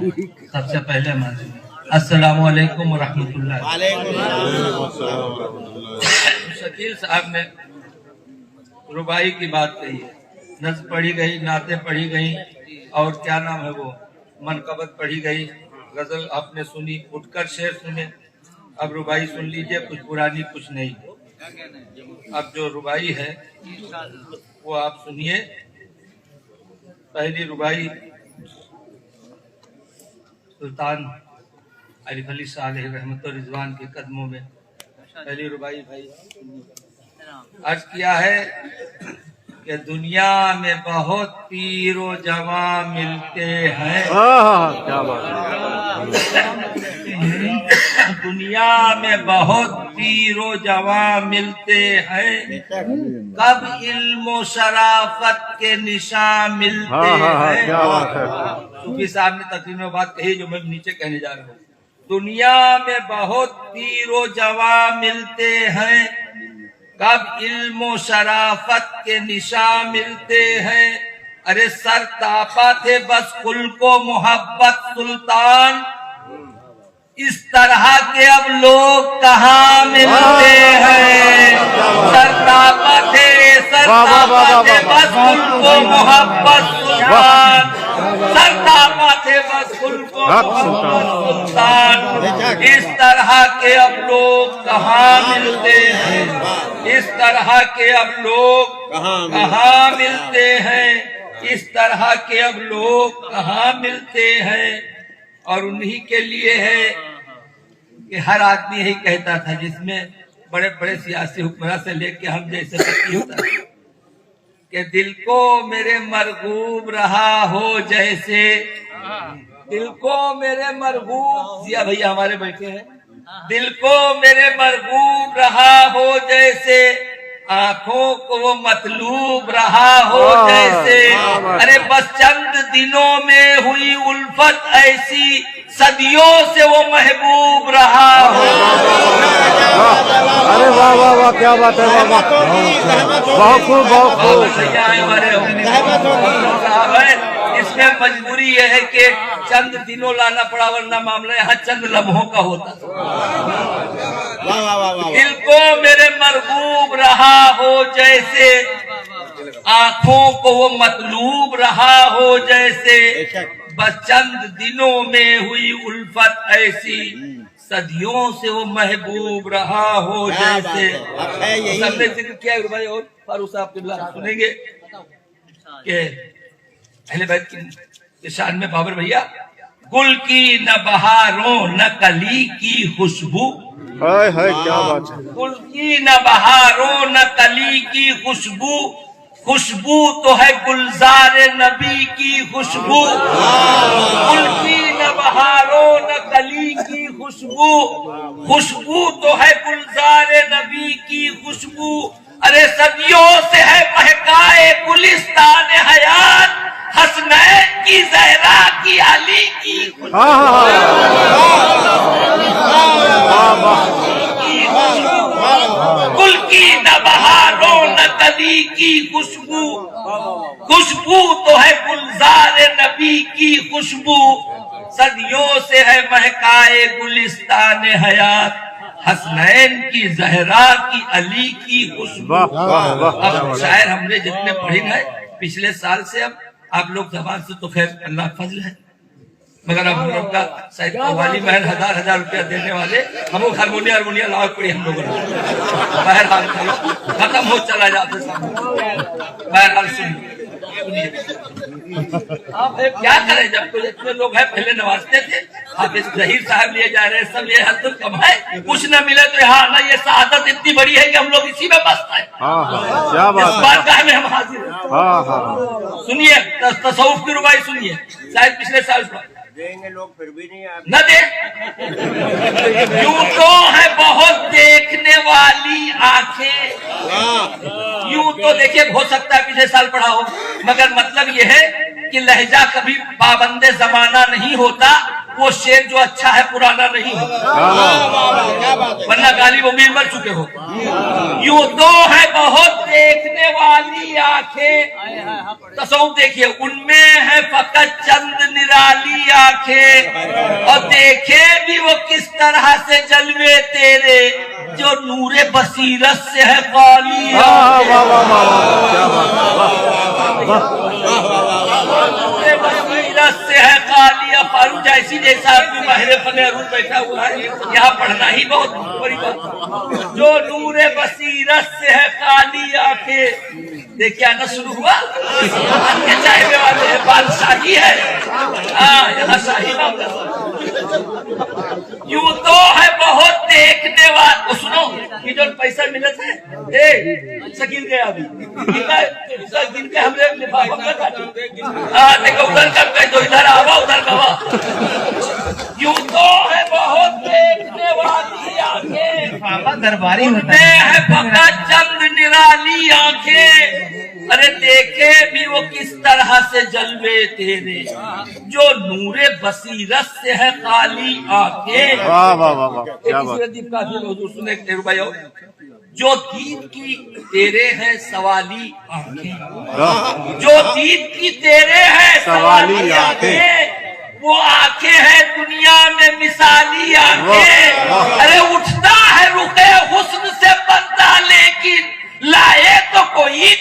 سب سے پہلے السلام علیکم ورحمۃ اللہ۔ شکیل صاحب نے ربائی کی بات کہی ہے، نظم پڑھی گئی، نعتیں پڑھی گئیں، اور کیا نام ہے وہ منقبت پڑھی گئی، غزل آپ نے سنی، اٹھ کر شعر سنے، اب ربائی سن لیجئے، کچھ پرانی کچھ نہیں۔ اب جو ربائی ہے وہ آپ سنیے۔ پہلی ربائی سلطان عارف علی صالح رحمت و رضوان کے قدموں میں پہلی ربائی بھائی عرض کیا ہے کہ دنیا میں بہت پیر و جوان ملتے ہیں، دنیا میں بہت پیر و جوان ملتے ہیں، کب علم و شرافت کے نشان ملتے ہیں۔ صوفی صاحب نے تقریر میں بات کہی جو میں نیچے کہنے جا رہا ہوں۔ دنیا میں بہت پیر و جوان ملتے ہیں، کب علم و شرافت کے نشان ملتے ہیں، ارے سر تاپا تھے بس کل کو محبت سلطان، اس طرح کے اب لوگ کہاں ملتے ہیں۔ سر تاپا تھے بس کل کو محبت سلطان، سر تاپا تھے بس کل کو محبت سلطان، اس طرح کے اب لوگ کہاں ملتے ہیں، اس طرح کے اب لوگ کہاں ملتے ہیں، اس طرح کے اب لوگ کہاں ملتے ہیں۔ اور انہی کے لیے ہے کہ ہر آدمی یہی کہتا تھا، جس میں بڑے بڑے سیاسی حکمراں سے لے کے ہم جیسے فقی ہوتا ہے کہ دل کو میرے مرغوب رہا ہو جیسے، دل کو میرے مرغوب، ضیا بھیا ہمارے بیٹھے ہیں، دل کو میرے مرغوب رہا ہو جیسے، آنکھوں کو وہ مطلوب رہا ہو جیسے، ارے بس چند دنوں میں ہوئی الفت ایسی، صدیوں سے وہ محبوب رہا ہو۔ ارے واہ واہ واہ، کیا بات ہے، بہت خوب بہت خوب۔ اس میں مجبوری یہ ہے کہ چند دنوں لانا پڑا، ورنہ معاملہ یہاں چند لمحوں کا ہوتا۔ دل کو میرے مرغوب رہا ہو جیسے، آنکھوں کو وہ مطلوب رہا ہو جیسے، بس چند دنوں میں ہوئی الفت ایسی، صدیوں سے وہ محبوب رہا ہو جیسے۔ سب نے ذکر کیا بھائی، اور فاروق صاحب قبلہ سنیں گے کہ اہل بیت کی شان میں بابر بھیا، گل کی نہ بہاروں نہ کلی کی خوشبو، کیا بات ہے، گل کی نہ بہاروں نہ کلی کی خوشبو، خوشبو تو ہے گلزار نبی کی خوشبو، گل کی نہ بہاروں نہ کلی کی خوشبو، خوشبو تو ہے گلزار نبی کی خوشبو، ارے صدیوں سے ہے مہکائے گلستان حیات، حسنین کی زہرا کی علی کی خوشبو، گل کی نہ بہاروں نہ کلی کی خوشبو، خوشبو تو ہے گلزار نبی کی خوشبو، صدیوں سے ہے مہکائے گلستان حیات، حسنین کی زہرا کی علی کی خوشبو۔ اب شاعر ہم نے جتنے پڑھے گئے پچھلے سال سے، اب آپ لوگ زبان سے تو خیر اللہ فضل ہے، مگر اب ہم لوگ کا سید قوالی محل ہزار روپیہ دینے والے، ہم وہ ہارمونیا لاؤ پڑی ہم لوگوں نے، بہرحال ختم ہو چلا جاتے سامنے۔ بہرحال سنیے آپ کیا کریں، جب تو اتنے لوگ ہیں، پہلے نوازتے تھے، حافظ ظہیر صاحب لیے جا رہے ہیں، سب یہ حد تک کم ہے، کچھ نہ ملے تو یہاں آنا، یہ سعادت اتنی بڑی ہے کہ ہم لوگ اسی میں بست ہیں، اس بارگاہ میں ہم حاضر ہیں۔ سنیے تصوف کی ربائی سنیے، شاید پچھلے سال دیں گے لوگ پھر بھی نہیں نہ دے، یوں تو ہے بہت دیکھنے والی آنکھیں، یوں تو دیکھیے ہو سکتا ہے پچھلے سال پڑھا ہو، مگر مطلب یہ ہے کہ لہجہ کبھی پابند زمانہ نہیں ہوتا، وہ شعر جو اچھا ہے پرانا نہیں ہوتا، ورنہ گالی وہ میر مر چکے ہو۔ یوں تو ہے بہت دیکھنے والی آنکھیں، تصوف دیکھیے، ان میں ہے فقط چند نرالی آنکھیں، اور دیکھے بھی وہ کس طرح سے جلوے تیرے جو نور بصیرت سے ہے خالی بصیرت سے ہے خالی۔ فاروق جیسی جیسا آدمی ماہر فن عروض بیٹھا ہوا ہے، یہاں پڑھنا ہی بہت بڑی بات، جو نور بصیرت سے ہے خالی آنکھیں۔ دیکھیے آنا شروع ہوا، کے چاہنے والے ہیں، بادشاہی ہے، یہاں شاہی معاملہ۔ یوں تو ہے بہت دیکھنے والا، سنو یہ جو پیسہ ملت ہے، سکین گیا ابھی دن کے ہم نے لفافہ میں کاٹو، دیکھو ادھر کر گئے تو ادھر آوا ادھر گوا۔ یوں تو ہے بہت دیکھنے والی آنکھیں، درباری ان میں ہے فقط چند نرالی آنکھیں، ارے دیکھے بھی وہ کس طرح سے جلوے تیرے جو نور بصیرت سے ہے خالی آنکھیں۔ جو دید کی تیرے ہیں سوالی آنکھیں، جو دید کی تیرے ہیں سوالی آنکھیں، وہ آنکھیں ہیں دنیا میں مثالی آنکھیں، ارے اٹھتا ہے رخ حسن سے بندہ لیکن لائے تو کوئی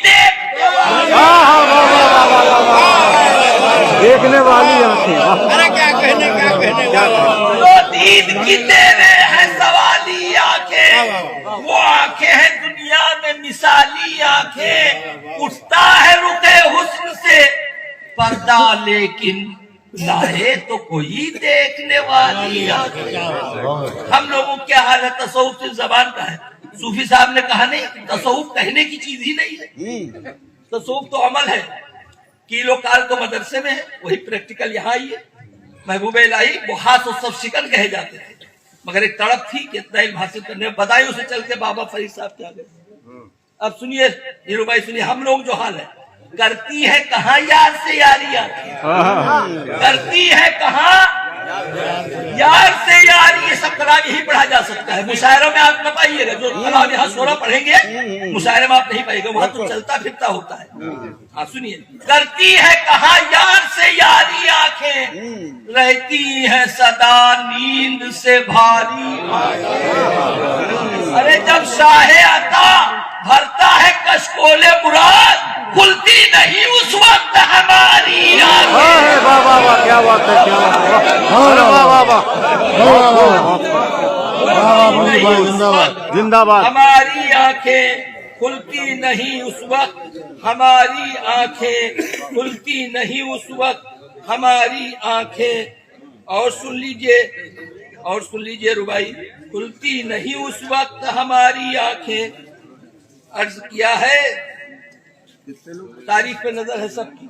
دیکھنے والی آنکھیں، جو دید کی تیرے ہیں سوالی آنکھیں، وہ آنکھیں ہیں دنیا میں مثالی آنکھیں، اٹھتا ہے رخ حسن سے پردہ لیکن لائے تو کوئی دیکھنے والی آنکھیں۔ ہم لوگوں کیا حال ہے؟ تصوف صرف زبان کا ہے، صوفی صاحب نے کہا نہیں تصوف کہنے کی چیز ہی نہیں ہے، تصوف تو عمل ہے۔ کیلو کال تو مدرسے میں ہے، وہی پریکٹیکل یہاں ہی ہے۔ محبوب الہی بحاث و سب شکن کہے جاتے تھے، مگر ایک تڑپ تھی کہ اتنا علم حاصل کرنے، بدایوں سے چل کے بابا فرید صاحب کیا گئے۔ اب سنیے نیرو بھائی سنیے، ہم لوگ جو حال ہے، کرتی ہے کہاں یار سے یاری آنکھیں، کرتی ہے کہاں یار سے یاری، یہ سب کلام یہی پڑھا جا سکتا ہے، مشاعروں میں آپ نہ پائیے گا، جو کلام یہاں 16 پڑھیں گے مشاعرے میں آپ نہیں پائیے گا، وہاں تو چلتا پھرتا ہوتا ہے۔ آپ سنیے، کرتی ہے کہاں یار سے یاری آنکھیں، رہتی ہے صدا نیند سے بھاری آنکھیں، ارے جب شاہ عطا بھرتا ہے کشکول مراد، کھلتی نہیں اس وقت ہماری آنکھیں۔ کیا بات ہے، کیا بات، زندہ باد۔ ہماری آنکھیں کھلتی نہیں اس وقت، ہماری آنکھیں کھلتی نہیں اس وقت، ہماری آنکھیں۔ اور سن لیجئے ربائی، کھلتی نہیں اس وقت ہماری آنکھیں۔ عرض کیا ہے، تاریخ پہ نظر ہے سب کی،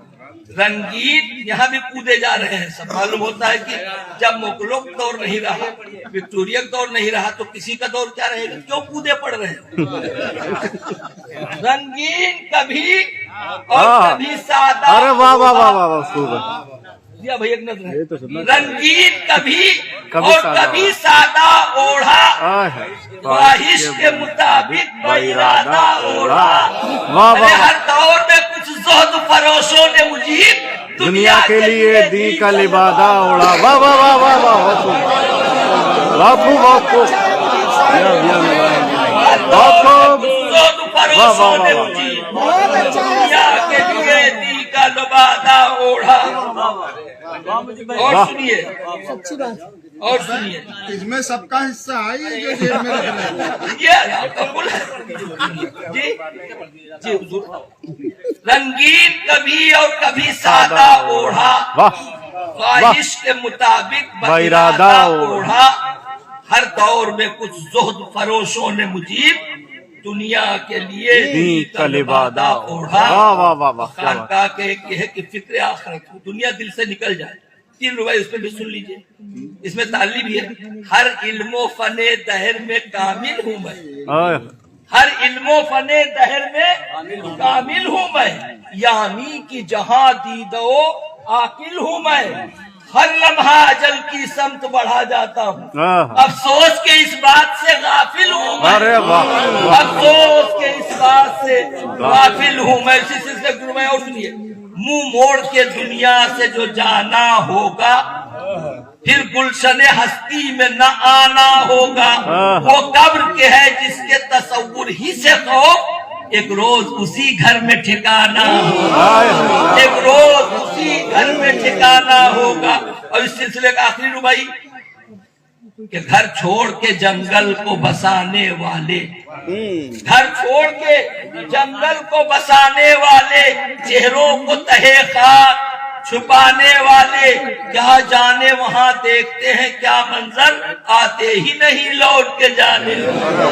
رنگین یہاں بھی کودے جا رہے ہیں، سب معلوم ہوتا ہے کہ جب مغلق دور نہیں رہا، وکٹورین دور نہیں رہا، تو کسی کا دور کیا رہے گا؟ کیوں کودے پڑ رہے ہیں؟ رنگین کبھی اور کبھی سادہ، ارے واہ واہ واہ واہ، خوب ہے بھائی ایک نظر ہے، رنگین کبھی اور کبھی سادہ اوڑھا، خواہش کے مطابق ارادہ اوڑھا، ہر دور میں کچھ زہد فروشوں نے مجیب دنیا کے لیے دی کا لبادہ اوڑھا۔ واہ واہ واہ واہ واہ، بہت خوب، بہت خوب، بہت خوب، زہد فروشوں نے مجیب دنیا کے لیے دی کا لبادہ اوڑھا۔ اور سنیے، اور سنیے، اس میں سب کا حصہ ہے، یہ جو جیب میں رکھ رہے ہیں۔ یہ قبول ہے جی جی حضور۔ رنگین کبھی اور کبھی سادہ اوڑھا، خواہش کے مطابق ارادہ اوڑھا، ہر دور میں کچھ زہد فروشوں نے مجیب دنیا کے لیے دی کا لبادہ اوڑھا۔ خانقاہ کے ایک یہ ہے کہ فکر آخرت، دنیا دل سے نکل جائے۔ 3 روایت اس پہ بھی سن لیجئے، اس میں تعلیم بھی ہے، ہر علم و فن دہر میں کامل ہوں میں، ہر علم و فن دہر میں کامل ہوں میں، یعنی کہ جہاں دیدو عاقل ہوں میں، ہر لمحہ اجل کی سمت بڑھا جاتا ہوں، ہاں افسوس کے اس بات سے غافل ہوں میں، ارے واہ افسوس کے اس بات سے غافل ہوں میں۔ اسی سلسلے میں اور سنیے، منہ موڑ کے دنیا سے جو جانا ہوگا پھر گلشن ہستی میں نہ آنا ہوگا، وہ قبر کے ہے جس کے تصور ہی سے خوف ایک روز اسی گھر میں ٹھکانا ہوگا، ایک روز اسی گھر میں ٹھکانا ہوگا۔ اور اس سلسلے کا آخری ربائی کہ گھر چھوڑ کے جنگل کو بسانے والے، گھر چھوڑ کے جنگل کو بسانے والے، چہروں کو تہے خاک چھپانے والے، کیا جانے وہاں دیکھتے ہیں کیا منظر، آتے ہی نہیں لوٹ کے جانے والے،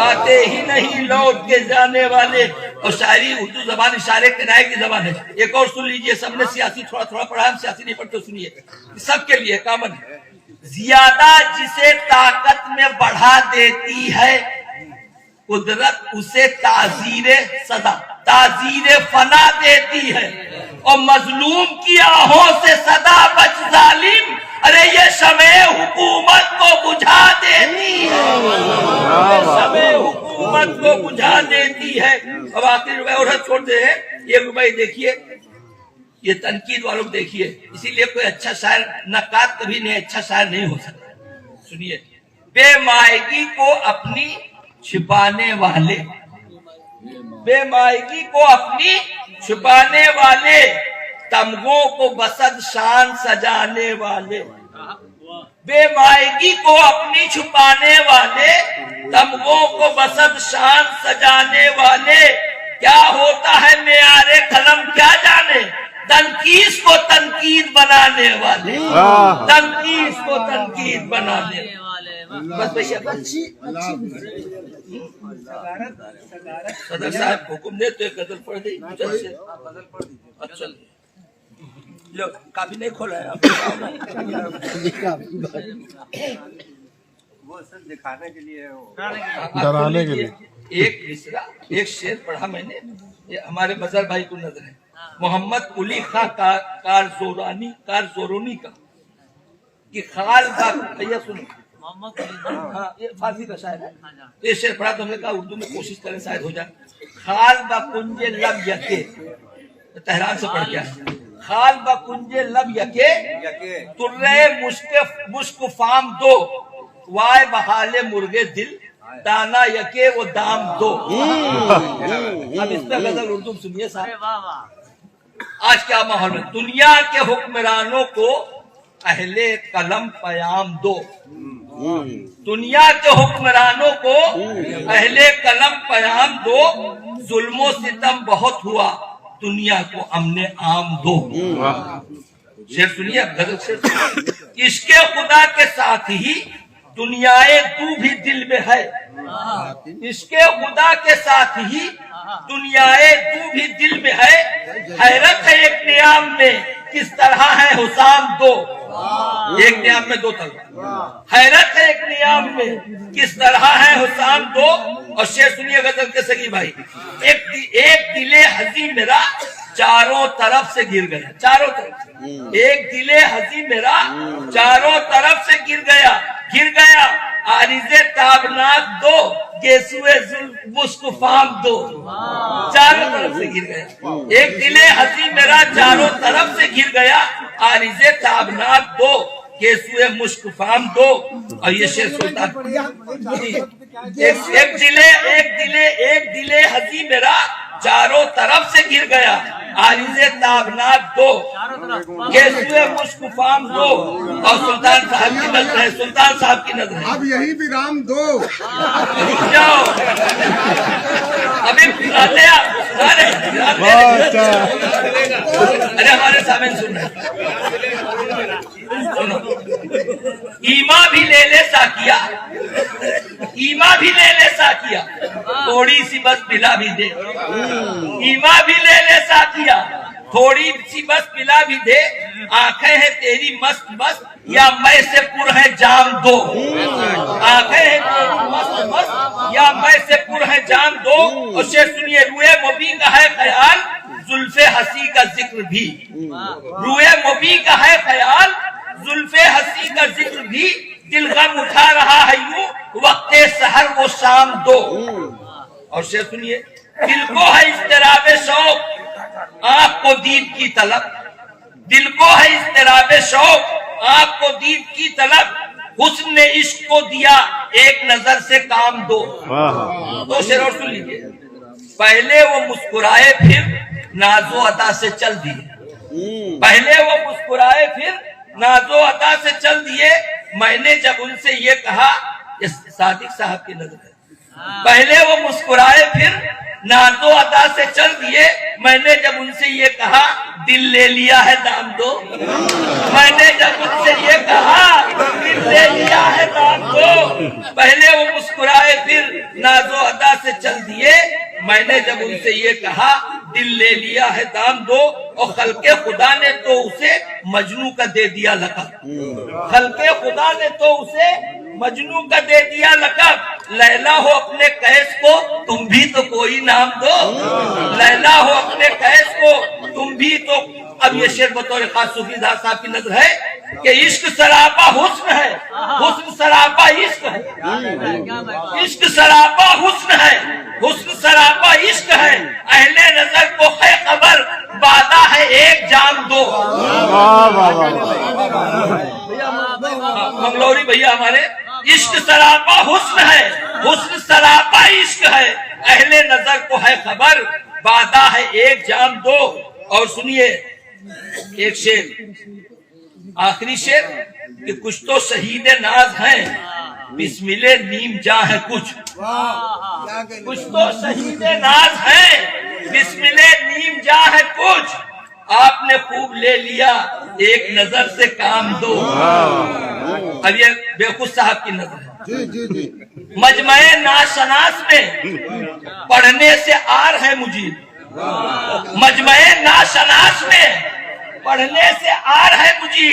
آتے ہی نہیں لوٹ کے جانے والے۔ اور شاعری اردو زبان اشارے کنائے کی زبان ہے۔ ایک اور سن لیجئے، سب نے سیاسی تھوڑا تھوڑا پڑھا، ہم سیاسی نہیں پڑھتے، سنیے، سب کے لیے کامن ہے۔ زیادہ جسے طاقت میں بڑھا دیتی ہے قدرت اسے تعزیر صدا، تعزیر فنا دیتی ہے، اور مظلوم کی آہوں سے صدا بچ ظالم، ارے یہ شمع حکومت کو بجھا دیتی ہے، یہ شمع حکومت کو بجھا دیتی ہے۔ اب آخری روپے اور چھوڑ دے ہیں، یہ روپے دیکھیے، یہ تنقید والوں کو دیکھیے، اسی لیے کوئی اچھا شاعر نقاد کبھی نہیں اچھا شاعر نہیں ہو سکتا۔ سنیے، بے مائگی کو اپنی چھپانے والے، بے مائگی کو اپنی چھپانے والے، تمغوں کو بسد شان سجانے والے، بے مائگی کو اپنی چھپانے والے، تمغوں کو بسد شان سجانے والے، کیا ہوتا ہے معیار قلم کیا جانے، تنقید کو تنقید بنانے والے، تنقید کو تنقید بنانے والے۔ بس بھیا صدر صاحب حکم دے تو ایک غزل پڑھ دیں، اچھا لو کافی نہیں کھولا ہے وہ سب دکھانے کے لیے، ڈرانے کے لیے۔ ایک مصرع ایک شعر پڑھا میں نے، یہ ہمارے مظہر بھائی کو نظر ہے، محمد قلی خاں کارزورونی کا کہ خال با، یہ سنو ہاں یہ فارسی کا شاعر ہے، یہ شعر پڑھا تو ہم نے کہا اردو میں کوشش کریں شاید ہو جائے۔ خال با کنج لب یکے، تہران سے پڑھ گیا، خال با کنج لب یکے ترے مشک فام دو، وائے بحال مرغے دل دانا یکے وہ دام دو۔ اب اس میں غزل اردو سنیے صاحب، آج کیا ماحول ہے، دنیا کے حکمرانوں کو اہل قلم پیام دو، دنیا کے حکمرانوں کو اہل قلم پیام دو، ظلم و ستم بہت ہوا دنیا کو امن عام دو۔ شعر سنیے، غزل شعر سنیے، عشق خدا کے ساتھ ہی دنیائے تو بھی دل میں ہے، عشق خدا کے ساتھ ہی دنیائے تو بھی دل میں ہے، حیرت ہے ایک نیام میں کس طرح ہے حسام دو، ایک نیام میں دو طرح، حیرت ہے ایک نیام میں کس طرح ہے حسام دو۔ اور شعر سنیے غزل کے سگی بھائی، ایک دل ہنسی میرا چاروں طرف سے گر گیا، چاروں طرف، ایک دل ہنسی میرا چاروں طرف سے گر گیا، گر گیا عارض تابناک دو، گیسوئے مشکفام دو، چاروں طرف سے گر گیا، ایک دل ہنسی میرا چاروں طرف سے گر گیا عارض تابناک دو، گیسوئے مشکفام دو۔ اور یہ شعر سلطان، ایک دل ہنسی میرا چاروں طرف سے گر گیا عارض تابناک دو، گیسوئے مشکفام دو۔ اور سلطان صاحب کی نظر ہے، سلطان صاحب کی نظر ہے، اب یہی بھی رام دو، رک جاؤ ابھی پھراتے آپ، ارے ہمارے سامنے سن رہے ایما بھی لے لے ساکیا، ایما بھی لے لے ساکیا، تھوڑی سی بس پلا بھی دے، ایما بھی لے لے ساکیا، تھوڑی سی بس پلا بھی دے، آنکھیں ہیں تیری مست مست یا میں سے پر ہے جام دو، آنکھیں ہیں تیری مست مست یا میں سے پر ہے جام دو۔ اور شعر سنیے، روئے مبین کا ہے خیال زلف ہنسی کا ذکر بھی، روئے مبی کا ہے خیال زلف ہنسی کا ذکر بھی، دل غم اٹھا رہا ہے یوں وقت سحر وہ شام دو. اور شعر سنیے، دل کو ہے اضطراب شوق آپ کو دید کی طلب، دل کو ہے اضطراب شوق آپ کو دید کی طلب، حسن نے عشق کو دیا ایک نظر سے کام دو. دو شعر اور سن لیجیے. پہلے وہ مسکرائے پھر ناز و ادا سے چل دیے، پہلے وہ مسکرائے پھر ناز و ادا سے چل دیے، میں نے جب ان سے یہ کہا، یہ صادق صاحب کی نظر ہے، پہلے وہ مسکرائے پھر ناز و ادا سے چل دیے، میں نے جب ان سے یہ کہا دل لے لیا ہے دام دو، میں نے جب ان سے یہ کہا دل لے لیا ہے دام دو، پہلے وہ مسکرائے پھر ناز و ادا سے چل دیے، میں نے جب ان سے یہ کہا دل لے لیا ہے دام دو. اور خلق خدا نے تو اسے مجنوں کا دے دیا لقب، خلق خدا نے تو اسے مجنوں کا دے دیا لقب. لیلا ہو اپنے قیس کو تم بھی تو کوئی نام دو، لیلا ہو اپنے قیس کو تم بھی تو. اب یہ شعر بطور خاص صوفی زاد صاحب کی نظر ہے کہ عشق سراپا حسن ہے، حسن سراپا عشق ہے، عشق سراپا حسن ہے، حسن سراپا عشق ہے، اہل نظر کو ہے خبر وعدہ ہے ایک جام دو. منگلوری بھیا ہمارے، عشق سراپا حسن ہے، حسن سراپا عشق ہے، اہل نظر کو ہے خبر وعدہ ہے ایک جام دو. اور سنیے ایک شعر، آخری شعر کہ کچھ تو شہید ناز ہیں بسمل نیم جاں ہے کچھ، کچھ تو شہید ناز ہیں بسمل نیم جاں ہے کچھ، آپ نے خوب لے لیا ایک نظر سے کام دو. اب یہ بے خود صاحب کی نظر ہے. مجمع ناشناس میں پڑھنے سے آر ہے مجھے، مجمع ناشناس میں پڑھنے سے آر ہے مجھے،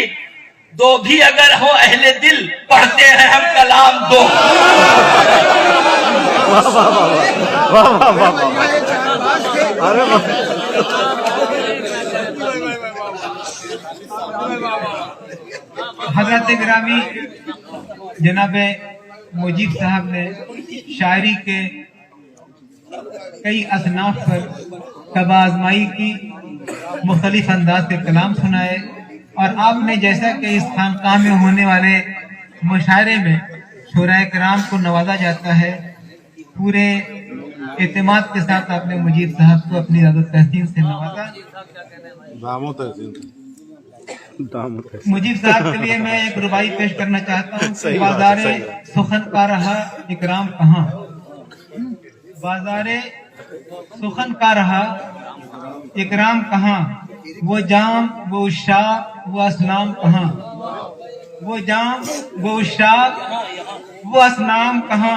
دو بھی اگر ہو اہل دل پڑھتے ہیں ہم کلام دو. حضرت گرامی جناب مجیب صاحب نے شاعری کے کئی اصناف پر طب آزمائی کی، مختلف انداز کے کلام سنائے، اور آپ نے جیسا کہ اس خانقاہ میں ہونے والے مشاعرے میں شعراء کرام کو نوازا جاتا ہے، پورے اعتماد کے ساتھ آپ نے مجیب صاحب کو اپنی عادت تحسین سے نوازا. مجیب صاحب کے لیے میں ایک ربائی پیش کرنا چاہتا ہوں. بازار سخن کا رہا اکرام کہاں، بازار سخن کا رہا اکرام کہاں، وہ جام وہ عشاق وہ اسلام کہاں، وہ جام وہ عشاق وہ اسلام کہاں،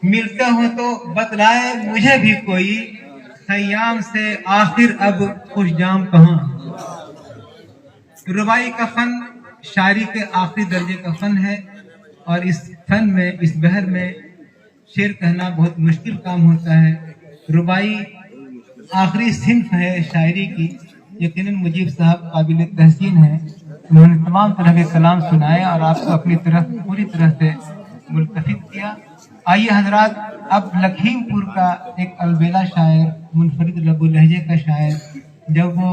ملتے ہو تو بتلائے مجھے بھی کوئی، خیام سے آخر اب خوش جام کہاں. ربائی کا فن شاعری کے آخری درجے کا فن ہے، اور اس فن میں، اس بحر میں شعر کہنا بہت مشکل کام ہوتا ہے. ربائی آخری صنف ہے شاعری کی. یقیناً مجیب صاحب قابل تحسین ہیں، انہوں نے تمام طرح کے کلام سنائے اور آپ کو اپنی طرف پوری طرح سے ملتفت کیا. آئیے حضرات، اب لکھیم پور کا ایک البیلا شاعر، منفرد لب و لہجے کا شاعر، جب وہ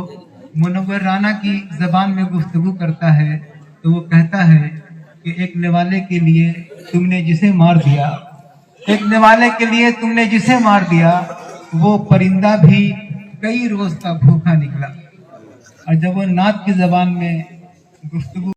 منورانہ کی زبان میں گفتگو کرتا ہے تو وہ کہتا ہے کہ ایک نوالے کے لیے تم نے جسے مار دیا، ایک نوالے کے لیے تم نے جسے مار دیا، وہ پرندہ بھی کئی روز کا بھوکا نکلا. اور جب وہ نعت کی زبان میں گفتگو